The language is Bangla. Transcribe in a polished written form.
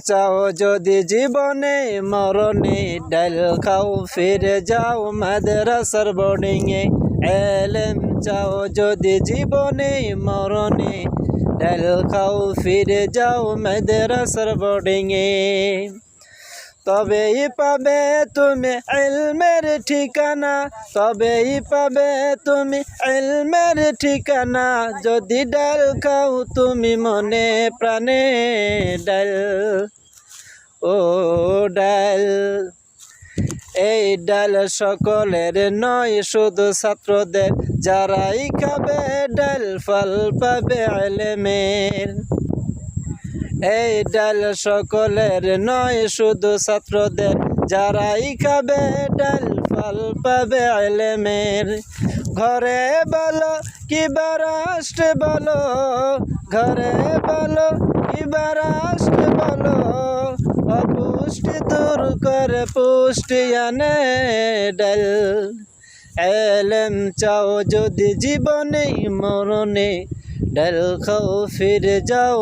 চাও যদি জীবনে মরণে ডাল খাও ফিরে যাও মাদ্রাসার বোর্ডিংয়ে। এলেম চাও যদি জীবনে মরণে ডাল খাও ফিরে যাও মাদ্রাসার বোর্ডিংয়ে। তবেই পাবে তুমি ইলমের ঠিকানা, তবেই পাবে তুমি ইলমের ঠিকানা। যদি ডাল খাও তুমি মনে প্রাণে ডাল, ও ডাল। এই ডাল সকলের নয় শুধু ছাত্রদের, যারাই খাবে ডাল ফল পাবে ইলমের। এই ডাল সকলের নয় শুধু ছাত্রদের, যারাই খাবে ডাল ফল পাবে ইলমের। ঘরে বলো কিবা রাষ্ট্রে বলো, ঘরে বলো কিবা রাষ্ট্রে বলো, অপুষ্টি দূর করে পুষ্টি আনে ডাল। এলেম চাও যদি জীবনে মরণে ডাল খাও ফিরে যাও।